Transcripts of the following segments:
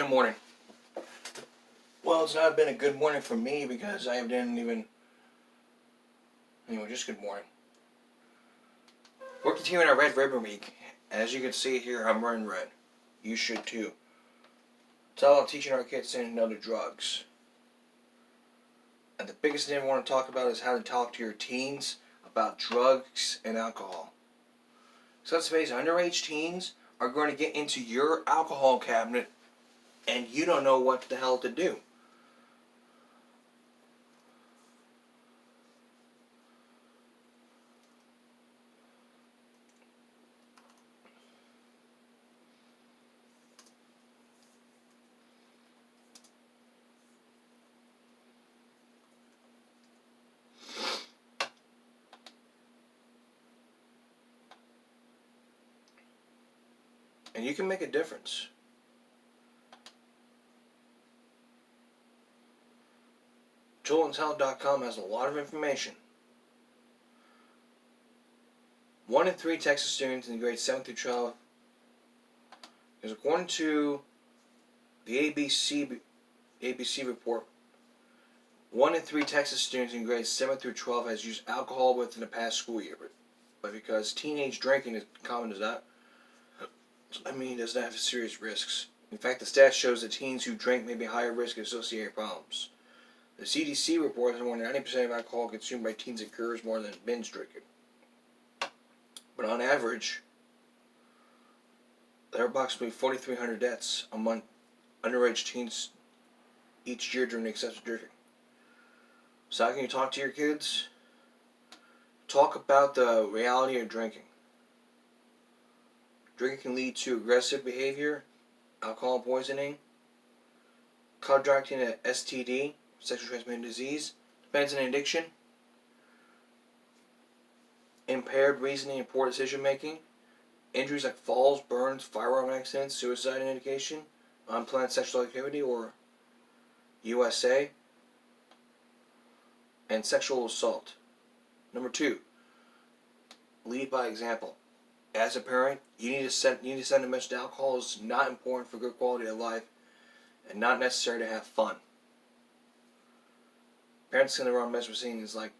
Good morning. Well, it's not been a good morning for me because I didn't even. Anyway, just good morning. We're continuing our Red Ribbon Week. As you can see here, I'm wearing red. You should too. It's all about teaching our kids to know the drugs. And the biggest thing I want to talk about is how to talk to your teens about drugs and alcohol. So let's face it, underage teens are going to get into your alcohol cabinet and you don't know what the hell to do. And you can make a difference. childrenshealth.com has a lot of information. 1 in 3 Texas students in grades 7 through 12, because according to the ABC report, 1 in 3 Texas students in grades 7 through 12 has used alcohol within the past school year. But because teenage drinking is common as that, it does not have serious risks. In fact, the stats shows that teens who drink may be higher risk of associated problems. The CDC reports that more than 90% of alcohol consumed by teens occurs more than binge drinking. But on average, there are approximately 4,300 deaths among underage teens each year during excessive drinking. So how can you talk to your kids? Talk about the reality of drinking. Drinking can lead to aggressive behavior, alcohol poisoning, contracting an STD, sexually transmitted disease, depends on addiction, impaired reasoning and poor decision making, injuries like falls, burns, firearm accidents, suicide indication, unplanned sexual activity or USA, and sexual assault. Number 2, lead by example. As a parent, you need to send a message that alcohol is not important for good quality of life and not necessary to have fun. Parents send the wrong message saying is like,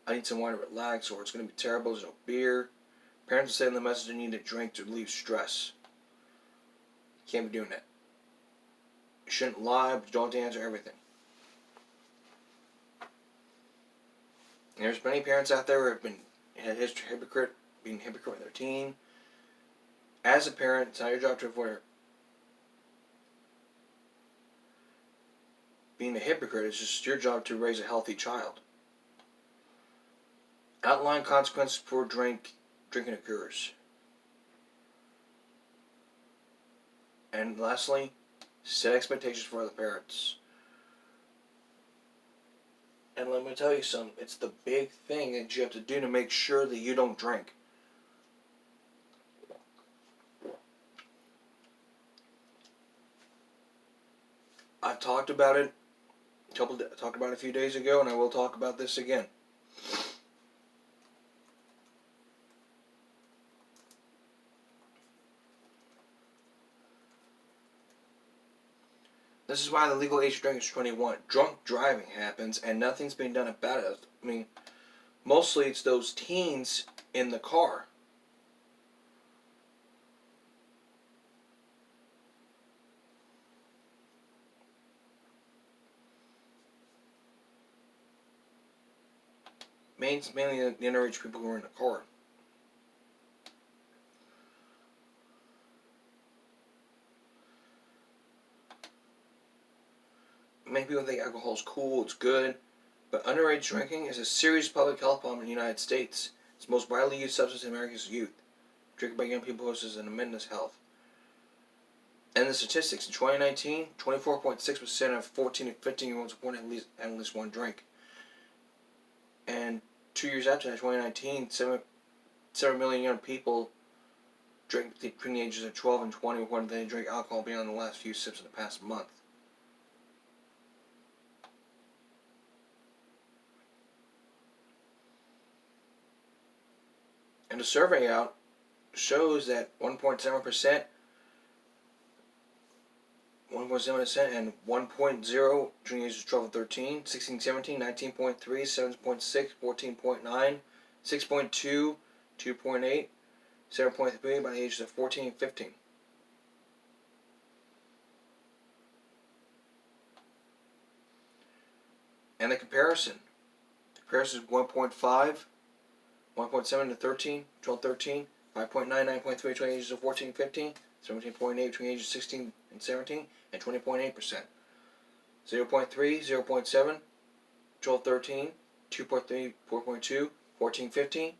I need some wine to relax, or it's going to be terrible, there's no beer. Parents are sending the message they need to drink to relieve stress. You can't be doing that. You shouldn't lie, but you don't have to answer everything. And there's many parents out there who have been being hypocrite with their teen. As a parent, it's not your job to avoid it. Being a hypocrite is just your job to raise a healthy child. Outline consequences before drinking occurs. And lastly, set expectations for other parents. And let me tell you something, it's the big thing that you have to do to make sure that you don't drink. I've talked about it a few days ago, and I will talk about this again. This is why the legal age of drinking is 21. Drunk driving happens, and nothing's being done about it. Mostly it's those teens in the car. Mainly the underage people who are in the car. Many people think alcohol is cool, it's good, but underage drinking is a serious public health problem in the United States. It's the most widely used substance in America's youth. Drinking by young people poses an immense health. And the statistics, in 2019, 24.6% of 14 and 15-year-olds reported at least one drink. And 2 years after that, 2019, 7 million young people drink between the ages of 12 and 20 reported they drink alcohol beyond the last few sips in the past month. And a survey out shows that 1.7% 1.7%, and 1.0 between the ages of 12 and 13, 16, 17, 19.3, 7.6, 14.9, 6.2, 2.8, 7.3 by the ages of 14 and 15. And the comparison. The comparison is 1.5, 1.7 to 13, 12, 13, 5.9, 9.3 between the ages of 14 and 15, 17.8 between the ages of 16 and 17, and 20.8%. 0.3, 0.7, 12, 13, 2.3, 4.2, 14, 15,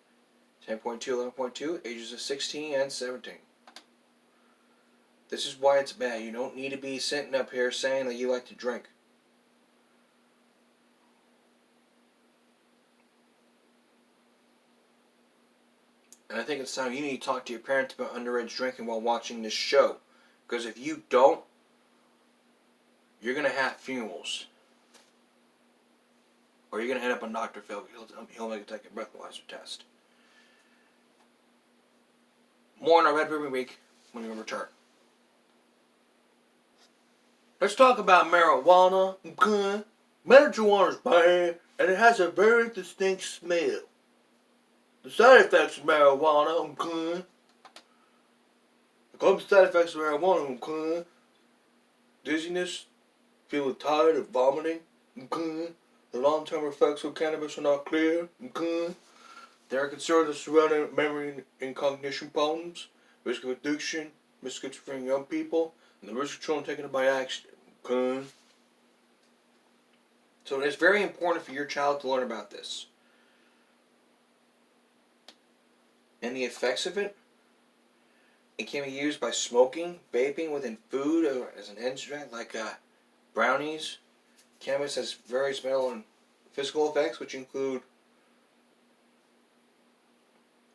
10.2, 11.2, ages of 16 and 17. This is why it's bad. You don't need to be sitting up here saying that you like to drink. And I think it's time you need to talk to your parents about underage drinking while watching this show. Because if you don't, you're going to have funerals. Or you're going to end up on Dr. Phil. He'll make you take a breathalyzer test. More on our Red Ribbon Week when we return. Let's talk about marijuana. Okay. Marijuana is bad, and it has a very distinct smell. The side effects of marijuana, okay. The common side effects of marijuana, okay. Dizziness, feeling tired or vomiting, okay. The long-term effects of cannabis are not clear, okay. There are concerns surrounding memory and cognition problems, risk of addiction, risk of schizophrenia in young people, and the risk of children taking it by accident, okay. So it's very important for your child to learn about this. And the effects of it. It can be used by smoking, vaping within food, or as an extract like brownies. Cannabis has various mental and physical effects, which include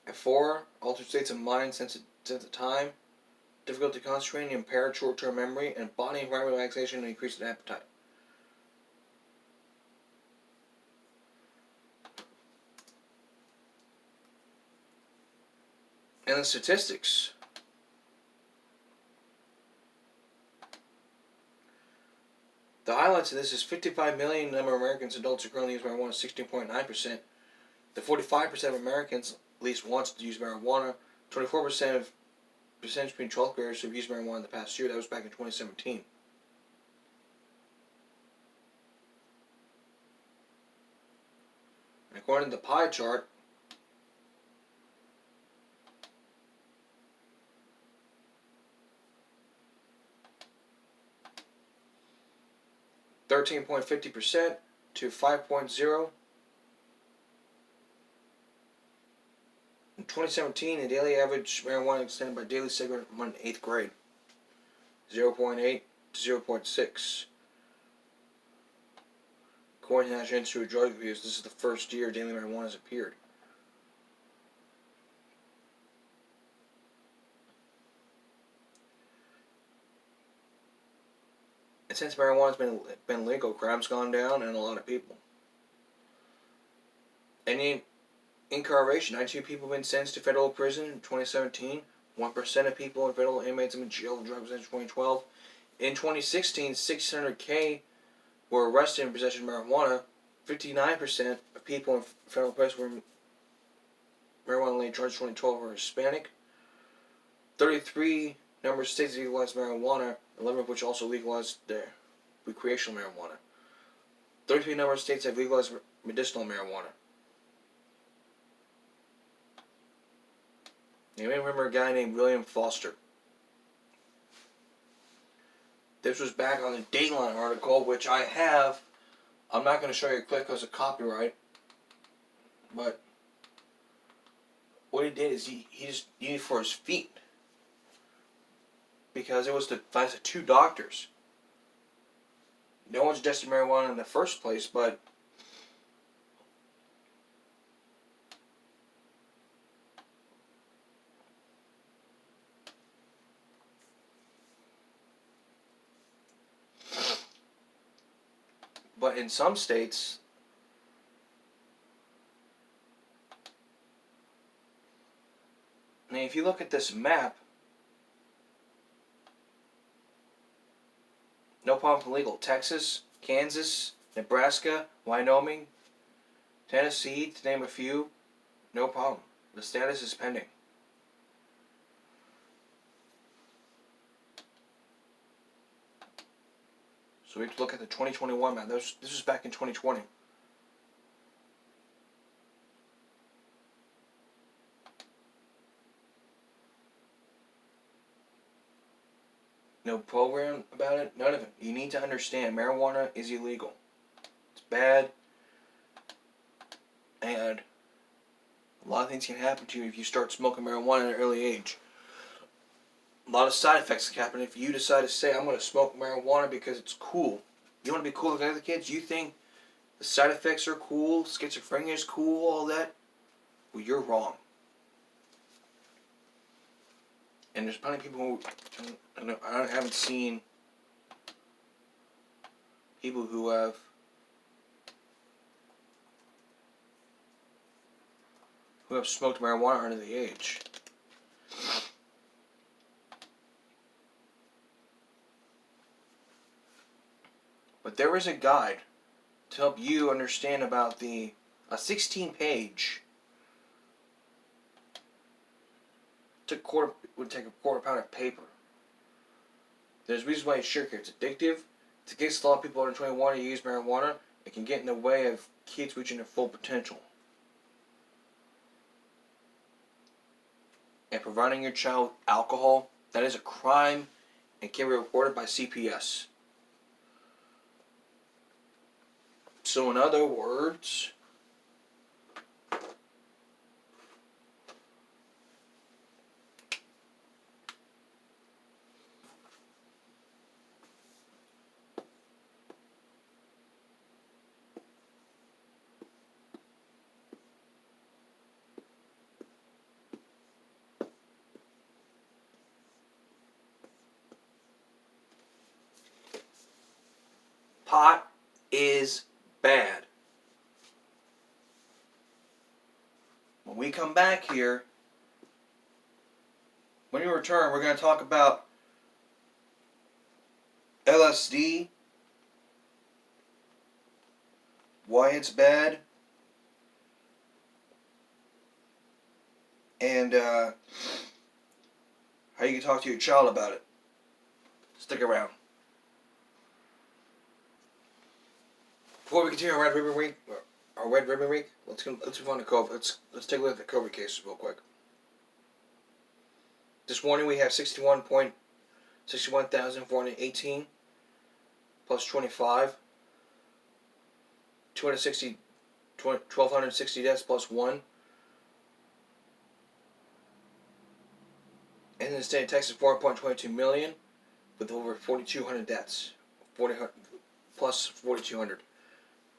F4, altered states of mind, sense of time, difficulty concentrating, impaired short-term memory, and body environment relaxation and increased appetite. And the statistics. The highlights of this is 55 million number of Americans adults who currently use marijuana, 16.9%. The 45% of Americans at least wants to use marijuana. 24% of percentage between 12th graders who have used marijuana in the past year. That was back in 2017. And according to the pie chart, (13.50% to 5.0). In 2017, the daily average marijuana extended by daily cigarette among 8th grade, 0.8 to 0.6. According to the National Institute of Drug Abuse, this is the first year daily marijuana has appeared. And since marijuana's been legal, crime's gone down, and a lot of people. Any incarceration, 92 people have been sentenced to federal prison in 2017. 1% of people in federal inmates have been jailed for drugs since 2012. In 2016, 600K were arrested in possession of marijuana. 59% of people in federal prison were marijuana-related charges in 2012 were Hispanic. 33 number of states legalized marijuana, 11 of which also legalized their recreational marijuana. 33 number of states have legalized medicinal marijuana. You may remember a guy named William Foster. This was back on the Dateline article, which I have. I'm not going to show you a clip because of copyright. But what he did is he just used it for his feet. Because it was the advice of 2 doctors. No one suggested marijuana in the first place, but in some states, I mean, if you look at this map, No problem for legal. Texas, Kansas, Nebraska, Wyoming, Tennessee, to name a few. No problem. The status is pending. So we have to look at the 2021 map. This was back in 2020. No program about it. None of it. You need to understand marijuana is illegal. It's bad. And a lot of things can happen to you if you start smoking marijuana at an early age. A lot of side effects can happen if you decide to say, I'm going to smoke marijuana because it's cool. You want to be cool like other kids? You think the side effects are cool, schizophrenia is cool, all that? Well, you're wrong. And there's plenty of people who, I haven't seen people who have smoked marijuana under the age. But there is a guide to help you understand about a 16-page. Would take a quarter pound of paper. There's reasons why it's sugar. It's addictive. It's against a lot of people under 21 to use marijuana. It can get in the way of kids reaching their full potential. And providing your child with alcohol, that is a crime and can be reported by CPS. So in other words, pot is bad. When we come back here, when we return, we're going to talk about LSD, why it's bad, and how you can talk to your child about it. Stick around. Before we continue our Red Ribbon Week, let's move on to COVID. Let's take a look at the COVID cases real quick. This morning we have 61,418 plus 25, 1,260 deaths plus 1. And in the state of Texas, 4.22 million with over 4,200 deaths, plus 4,200.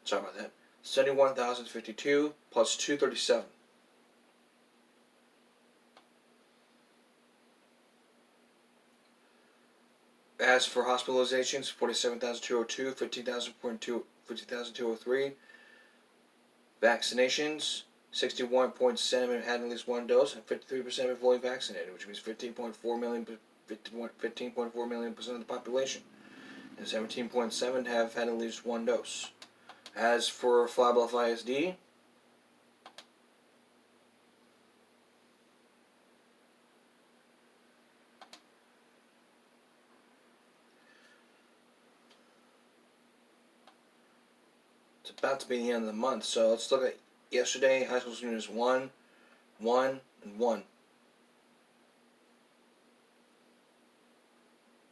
Sorry about that. 71,052 plus 237. As for hospitalizations, 47,202, 15,203. Vaccinations, 61.7% have had at least one dose, and 53% are fully vaccinated, which means 15.4 million percent of the population, and 17.7% have had at least one dose. As for Flabella ISD, it's about to be the end of the month, so let's look at yesterday. High school students 1, 1, and 1.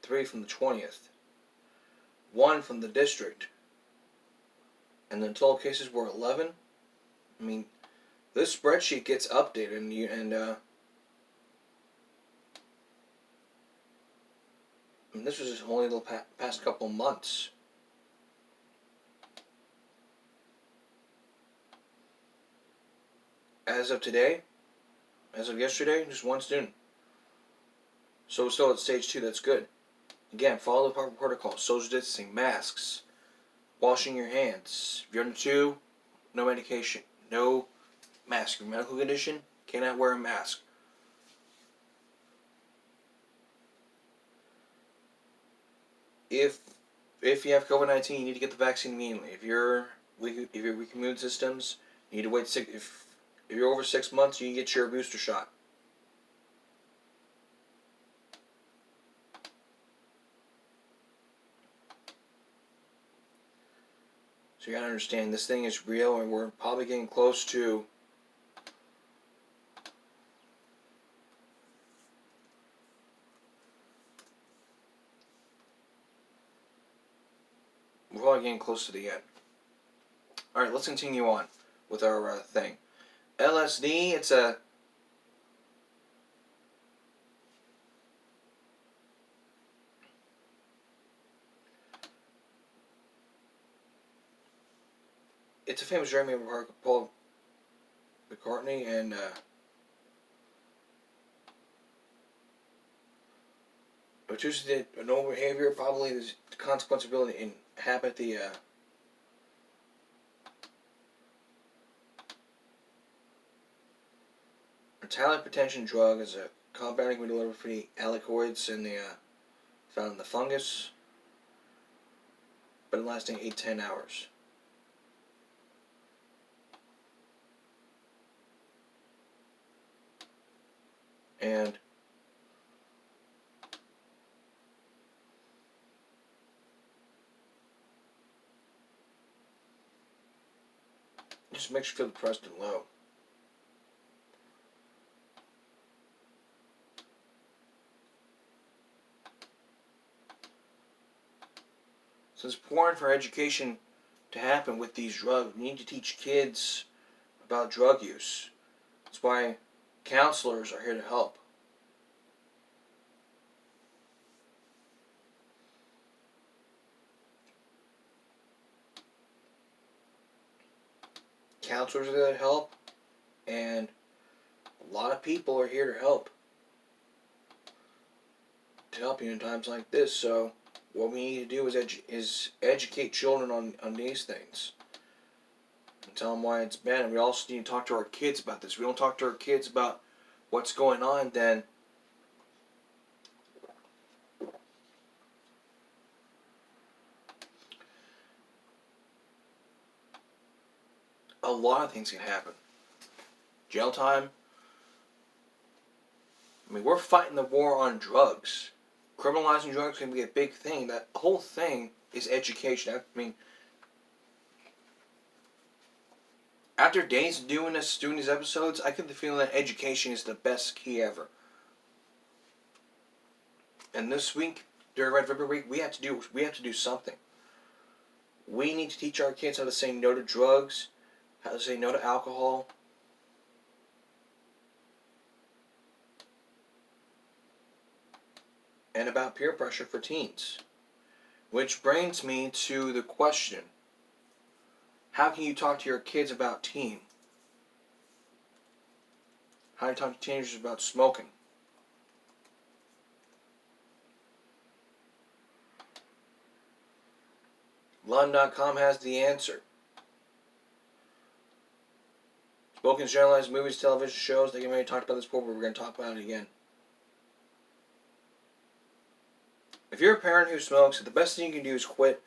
3 from the 20th. 1 from the district. And the total cases were 11. I mean, this spreadsheet gets updated, and this was just only the past couple months. As of today, as of yesterday, just one student. So we're still at stage 2. That's good. Again, follow the proper protocol: social distancing, masks, washing your hands. If you're under 2, no medication, no mask. Your medical condition, cannot wear a mask. If if you have COVID-19, you need to get the vaccine immediately. If you're weak immune systems, you need to wait if you're over 6 months, you can get your booster shot. So you gotta understand this thing is real, and we're probably getting close to the end. All right, let's continue on with our thing. LSD, it's a famous drug made by Paul McCartney, and Tuesday did normal behavior. Probably the consequence of ability to inhabit the metalloprotection drug is a compounding can be delivered for the alkaloids in the found in the fungus, but lasting 8-10 hours. And just makes you feel depressed and low. So it's important for education to happen with these drugs. We need to teach kids about drug use. That's why counselors are here to help. Counselors are there to help, and a lot of people are here to help. To help you in times like this. So what we need to do is educate children on these things. And tell them why it's bad. And we also need to talk to our kids about this. If we don't talk to our kids about what's going on, then a lot of things can happen. Jail time. I mean, we're fighting the war on drugs. Criminalizing drugs can be a big thing. That whole thing is education. I mean, after days doing these episodes, I get the feeling that education is the best key ever. And this week, during Red River Week, we have to do something. We need to teach our kids how to say no to drugs, how to say no to alcohol, and about peer pressure for teens. Which brings me to the question, how can you talk to your kids about teen? How do you talk to teenagers about smoking? London.com has the answer. Smoking is generalized movies, television shows. They already talked about this before, but we're going to talk about it again. If you're a parent who smokes, the best thing you can do is quit.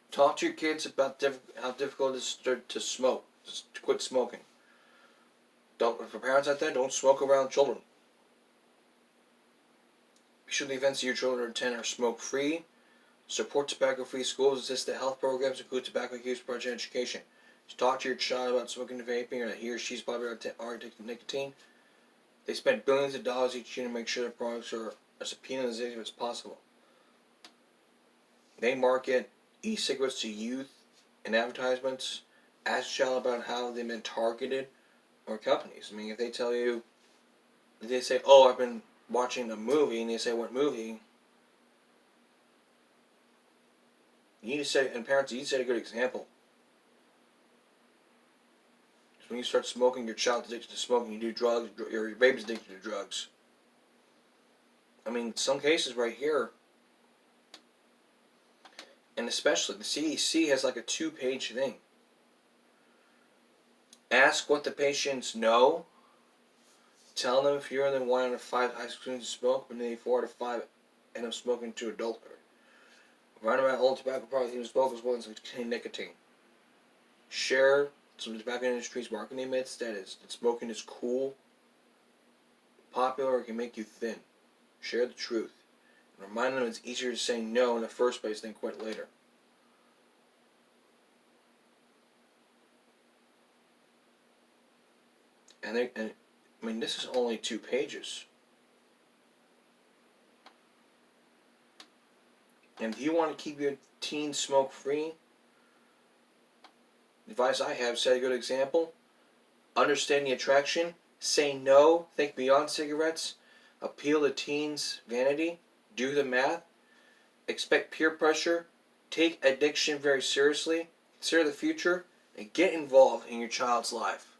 Talk to your kids about how difficult it is to smoke, to quit smoking. For parents out there, don't smoke around children. Be sure the events your children attend are smoke-free. Support tobacco-free schools. Assist the health programs, include tobacco use prevention education. Just talk to your child about smoking and vaping, or that he or she's probably already addicted to nicotine. They spend billions of dollars each year to make sure their products are as penalized as possible. They market e-cigarettes to youth in advertisements. Ask your child about how they've been targeted or companies. I mean, if they tell you, if they say, "Oh, I've been watching a movie," and they say, "What movie?" You need to say, and parents, you need to set a good example. Because when you start smoking, your child's addicted to smoking. You do drugs, your baby's addicted to drugs. I mean, some cases right here, and especially the CDC has like a 2-page thing. Ask what the patients know. Tell them if fewer than 1 out of 5 high school students smoke, but nearly 4 out of 5 end up smoking to adulthood. Roundabout all tobacco products even smoke as well as contain nicotine. Share some tobacco industry's marketing myths that smoking is cool, popular, or can make you thin. Share the truth. And remind them it's easier to say no in the first place than quit later. And I mean, this is only 2 pages. And if you want to keep your teens smoke free, the advice I have, set a good example. Understand the attraction. Say no. Think beyond cigarettes. Appeal to teens' vanity. Do the math. Expect peer pressure. Take addiction very seriously. Consider the future. And get involved in your child's life.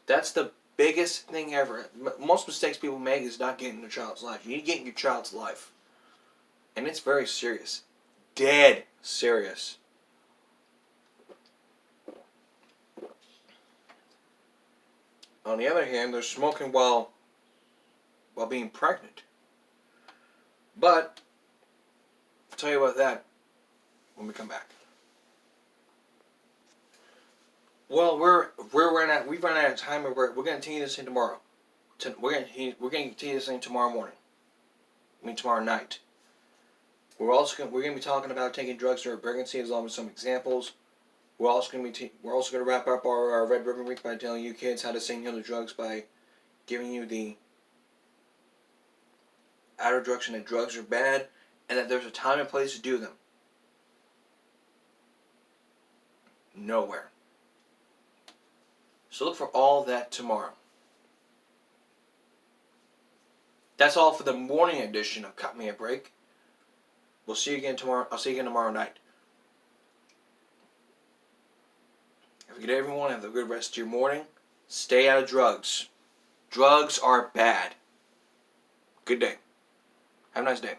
That's the biggest thing ever. Most mistakes people make is not getting in their child's life. You need to get in your child's life. And it's very serious. Dead serious. On the other hand, they're smoking while being pregnant. But I'll tell you about that when we come back. Well, we've run out of time. We're going to continue this thing tomorrow. We're going to continue this thing tomorrow morning. I mean tomorrow night. We're going to be talking about taking drugs during pregnancy, along with some examples. We're also going to wrap up our Red Ribbon Week by telling you kids how to say no to drugs by giving you the outer direction that drugs are bad and that there's a time and place to do them. Nowhere. So look for all that tomorrow. That's all for the morning edition of Cut Me a Break. We'll see you again tomorrow. I'll see you again tomorrow night. Have a good day, everyone. Have a good rest of your morning. Stay out of drugs. Drugs are bad. Good day. Have a nice day.